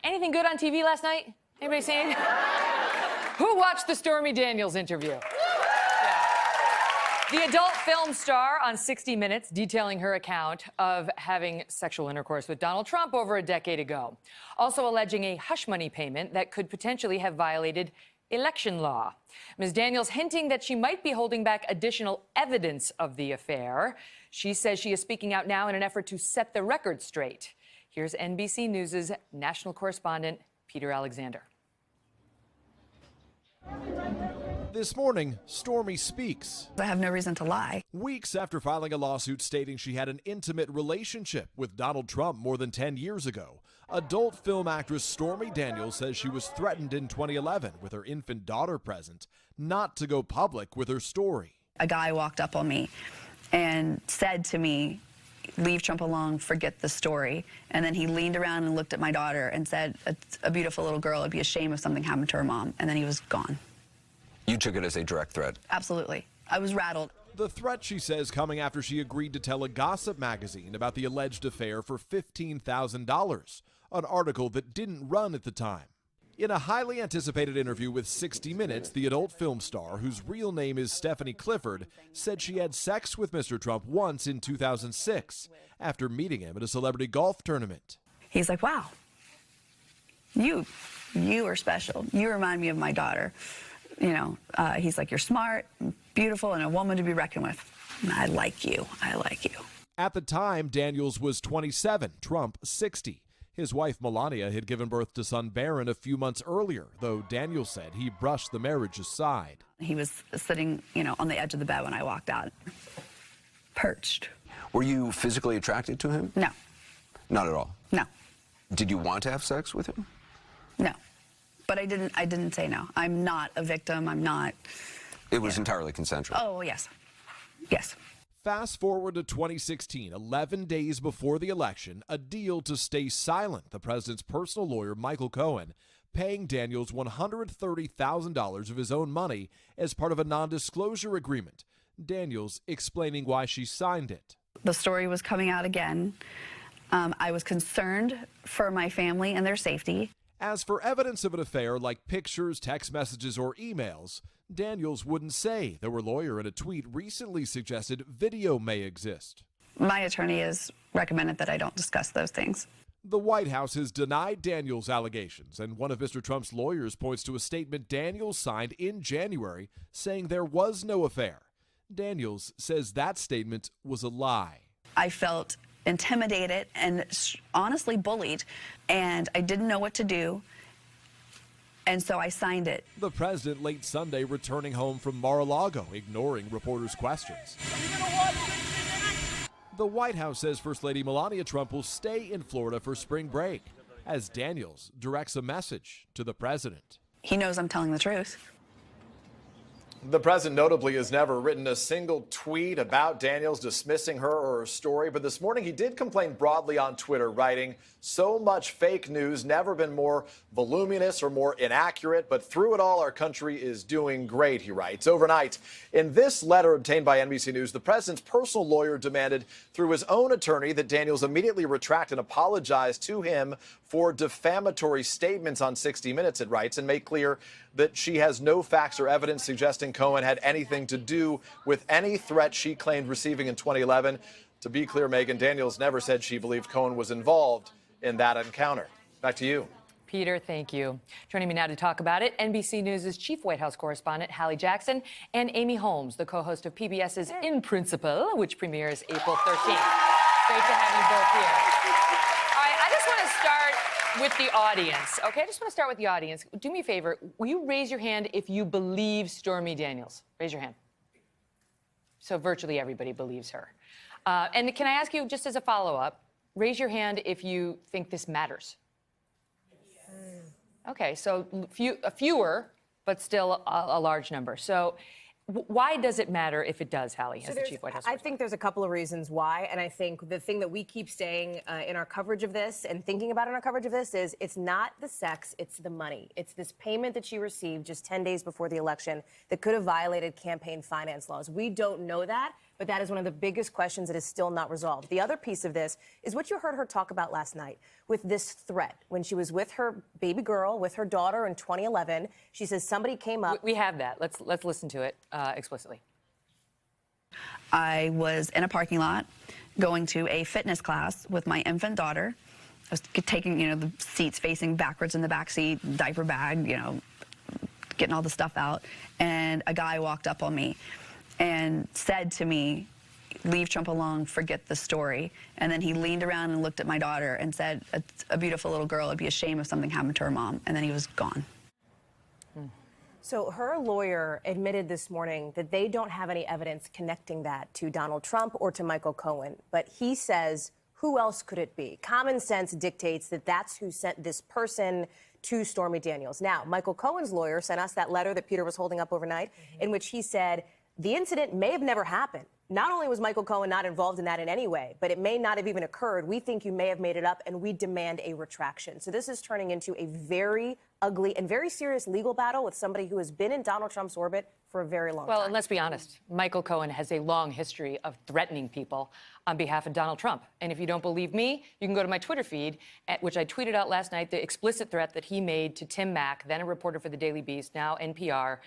Anything good on TV last night? Anybody seen? Who watched the Stormy Daniels interview? The adult film star on 60 Minutes detailing her account of having sexual intercourse with Donald Trump over a decade ago. Also alleging a hush money payment that could potentially have violated election law. Ms. Daniels hinting that she might be holding back additional evidence of the affair. She says she is speaking out now in an effort to set the record straight. Here's NBC News' national correspondent, Peter Alexander. This morning, Stormy speaks. I have no reason to lie. Weeks after filing a lawsuit stating she had an intimate relationship with Donald Trump more than 10 years ago, adult film actress Stormy Daniels says she was threatened in 2011 with her infant daughter present not to go public with her story. A guy walked up on me and said to me, "Leave Trump alone, forget the story." And then he leaned around and looked at my daughter and said, "A beautiful little girl, it'd be a shame if something happened to her mom." And then he was gone. You took it as a direct threat? Absolutely. I was rattled. The threat, she says, coming after she agreed to tell a gossip magazine about the alleged affair for $15,000, an article that didn't run at the time. In a highly anticipated interview with 60 Minutes, the adult film star, whose real name is Stephanie Clifford, said she had sex with Mr. Trump once in 2006 after meeting him at a celebrity golf tournament. He's like, "Wow, you are special. You remind me of my daughter." You know, he's like, "You're smart, beautiful, and a woman to be reckoned with. I like you. I like you." At the time, Daniels was 27, Trump 60. His wife, Melania, had given birth to son Barron a few months earlier, though Daniels said he brushed the marriage aside. He was sitting, on the edge of the bed when I walked out, perched. Were you physically attracted to him? No. Not at all? No. Did you want to have sex with him? No. But I didn't say no. I'm not a victim. I'm not. It was entirely consensual? Oh, yes. Yes. Fast forward to 2016, 11 days before the election, a deal to stay silent. The president's personal lawyer, Michael Cohen, paying Daniels $130,000 of his own money as part of a non-disclosure agreement. Daniels explaining why she signed it. The story was coming out again. I was concerned for my family and their safety. As for evidence of an affair like pictures, text messages, or emails, Daniels wouldn't say. Their lawyer in a tweet recently suggested video may exist. My attorney has recommended that I don't discuss those things. The White House has denied Daniels' allegations, and one of Mr. Trump's lawyers points to a statement Daniels signed in January saying there was no affair. Daniels says that statement was a lie. I felt intimidated and honestly bullied, and I didn't know what to do, and so I signed it. The president late Sunday returning home from Mar-a-Lago, ignoring reporters' questions. The White House says First Lady Melania Trump will stay in Florida for spring break, as Daniels directs a message to the president. He knows I'm telling the truth. The president notably has never written a single tweet about Daniels dismissing her or her story, but this morning he did complain broadly on Twitter, writing, "So much fake news, never been more voluminous or more inaccurate, but through it all, our country is doing great," he writes. Overnight, in this letter obtained by NBC News, the president's personal lawyer demanded through his own attorney that Daniels immediately retract and apologize to him for defamatory statements on 60 Minutes, it writes, and make clear that she has no facts or evidence suggesting Cohen had anything to do with any threat she claimed receiving in 2011. To be clear, Megyn, Daniels never said she believed Cohen was involved in that encounter. Back to you. Peter, thank you. Joining me now to talk about it, NBC News' chief White House correspondent, Hallie Jackson, and Amy Holmes, the co-host of PBS's In Principle, which premieres April 13th. Great to have you both here. All right, I just want to start with the audience, okay? I just want to start with the audience. Do me a favor. Will you raise your hand if you believe Stormy Daniels? Raise your hand. So virtually everybody believes her. And can I ask you, just as a follow-up, raise your hand if you think this matters. Yes. Okay, so fewer, but still a large number. So why does it matter if it does, Hallie, as the chief White House? I think there's a couple of reasons why, and I think the thing that we keep saying in our coverage of this and thinking about in our coverage of this is it's not the sex, it's the money. It's this payment that she received just 10 days before the election that could have violated campaign finance laws. We don't know that, But that is one of the biggest questions that is still not resolved. The other piece of this is what you heard her talk about last night with this threat. When she was with her baby girl, with her daughter in 2011, she says somebody came up. We have that. Let's listen to it explicitly. I was in a parking lot going to a fitness class with my infant daughter. I was taking, the seats facing backwards in the back seat, diaper bag, getting all the stuff out. And a guy walked up on me and said to me, "Leave Trump alone, forget the story." And then he leaned around and looked at my daughter and said, "It's a beautiful little girl. It'd be a shame if something happened to her mom." And then he was gone. So her lawyer admitted this morning that they don't have any evidence connecting that to Donald Trump or to Michael Cohen. But he says, who else could it be? Common sense dictates that that's who sent this person to Stormy Daniels. Now, Michael Cohen's lawyer sent us that letter that Peter was holding up overnight, in which he said the incident may have never happened. Not only was Michael Cohen not involved in that in any way, but it may not have even occurred. We think you may have made it up, and we demand a retraction. So this is turning into a very ugly and very serious legal battle with somebody who has been in Donald Trump's orbit for a very long time. Well, and let's be honest, Michael Cohen has a long history of threatening people on behalf of Donald Trump. And if you don't believe me, you can go to my Twitter feed, at which I tweeted out last night the explicit threat that he made to Tim Mack, then a reporter for the Daily Beast, now NPR,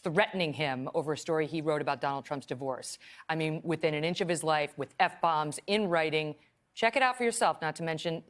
threatening him over a story he wrote about Donald Trump's divorce. I mean, within an inch of his life, with F-bombs in writing. Check it out for yourself, not to mention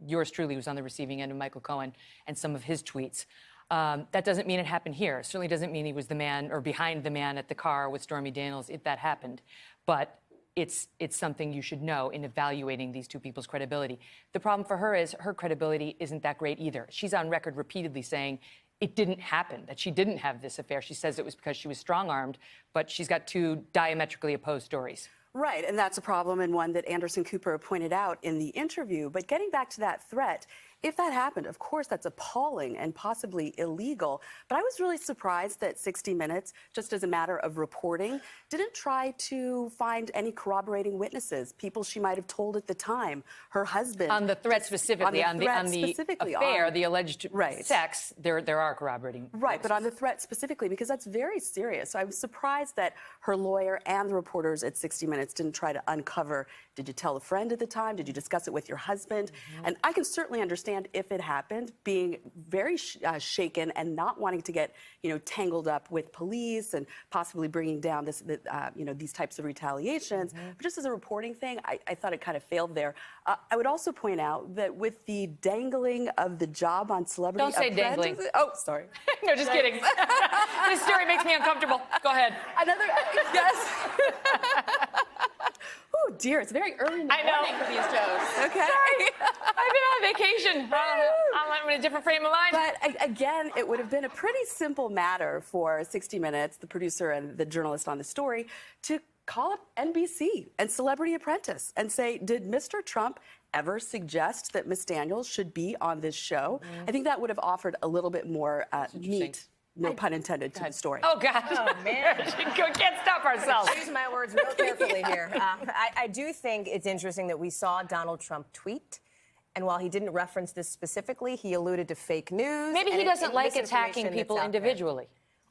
yours truly was on the receiving end of Michael Cohen and some of his tweets. That doesn't mean it happened here. It certainly doesn't mean he was the man or behind the man at the car with Stormy Daniels if that happened. But it's something you should know in evaluating these two people's credibility. The problem for her is her credibility isn't that great either. She's on record repeatedly saying it didn't happen, that she didn't have this affair. She says it was because she was strong-armed, but she's got two diametrically opposed stories. Right, and that's a problem and one that Anderson Cooper pointed out in the interview. But getting back to that threat, if that happened, of course, that's appalling and possibly illegal. But I was really surprised that 60 Minutes, just as a matter of reporting, didn't try to find any corroborating witnesses, people she might have told at the time, her husband. On the threat specifically, on the affair, the alleged sex, there are corroborating Right, witnesses. but on the threat specifically, because that's very serious. So I was surprised that her lawyer and the reporters at 60 Minutes didn't try to uncover, did you tell a friend at the time? Did you discuss it with your husband? And I can certainly understand if it happened, being very shaken and not wanting to get, tangled up with police and possibly bringing down this, these types of retaliations. But just as a reporting thing, I thought it kind of failed there. I would also point out that with the dangling of the job on Celebrity Don't say Apprentice- dangling. Oh, sorry. No, just kidding. This story makes me uncomfortable. Go ahead. Yes. Oh dear, it's very early in the morning for these shows. Okay. Sorry. I've been on vacation. I'm in a different frame of mind. But again, it would have been a pretty simple matter for 60 Minutes, the producer and the journalist on the story, to call up NBC and Celebrity Apprentice and say, did Mr. Trump ever suggest that Miss Daniels should be on this show? I think that would have offered a little bit more meat, no pun intended, to the story. Oh, God. Oh, man. We can't stop ourselves. Choose my words real carefully here. I do think it's interesting that we saw Donald Trump tweet, and while he didn't reference this specifically, he alluded to fake news. Maybe he doesn't like attacking people individually.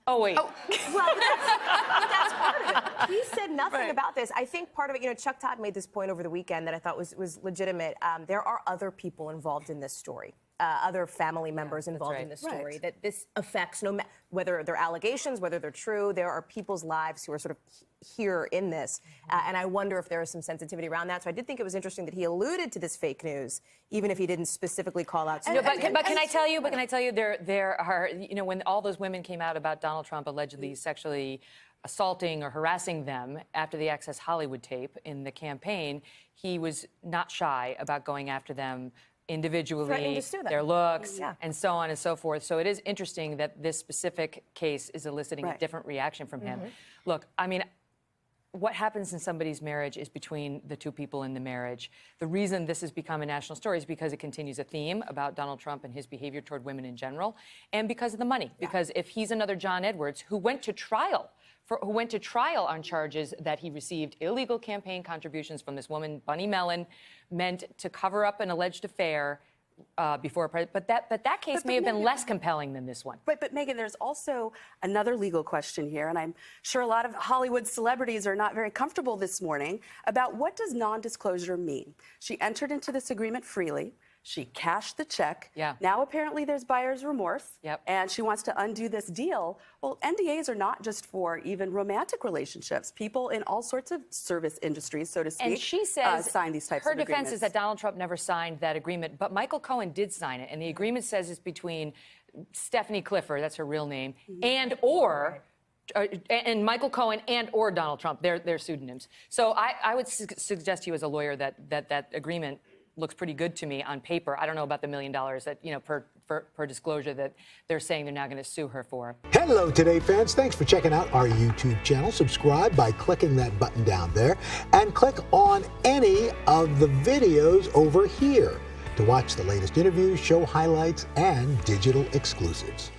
Oh, wait. Oh, well, that's part of it. He said nothing about this. I think part of it, Chuck Todd made this point over the weekend that I thought was legitimate. There are other people involved in this story. Other family members involved in this story, that this affects, whether they're allegations, whether they're true, there are people's lives who are sort of here in this. And I wonder if there is some sensitivity around that. So I did think it was interesting that he alluded to this fake news, even if he didn't specifically call out. But can I tell you, there are, when all those women came out about Donald Trump allegedly sexually assaulting or harassing them after the Access Hollywood tape in the campaign, he was not shy about going after them individually, their looks, and so on and so forth. So it is interesting that this specific case is eliciting a different reaction from him. Look, I mean, what happens in somebody's marriage is between the two people in the marriage. The reason this has become a national story is because it continues a theme about Donald Trump and his behavior toward women in general, and because of the money. Because if he's another John Edwards who went to trial on charges that he received illegal campaign contributions from this woman, Bunny Mellon, meant to cover up an alleged affair, before a president. But that case may have been less compelling than this one. Right, but Megyn, there's also another legal question here, and I'm sure a lot of Hollywood celebrities are not very comfortable this morning about what does non-disclosure mean. She entered into this agreement freely. She cashed the check. Yeah. Now apparently there's buyer's remorse. Yep. And she wants to undo this deal. Well, NDAs are not just for even romantic relationships. People in all sorts of service industries, so to speak, And she says sign these types her of defense agreements. is that Donald Trump never signed that agreement, but Michael Cohen did sign it, and the agreement says it's between Stephanie Clifford, that's her real name, and Michael Cohen and or Donald Trump. They're pseudonyms. So I would suggest to you as a lawyer that agreement looks pretty good to me on paper. I don't know about the $1 million that, you know, per disclosure that they're saying they're now going to sue her for. Hello, Today fans. Thanks for checking out our YouTube channel. Subscribe by clicking that button down there and click on any of the videos over here to watch the latest interviews, show highlights, and digital exclusives.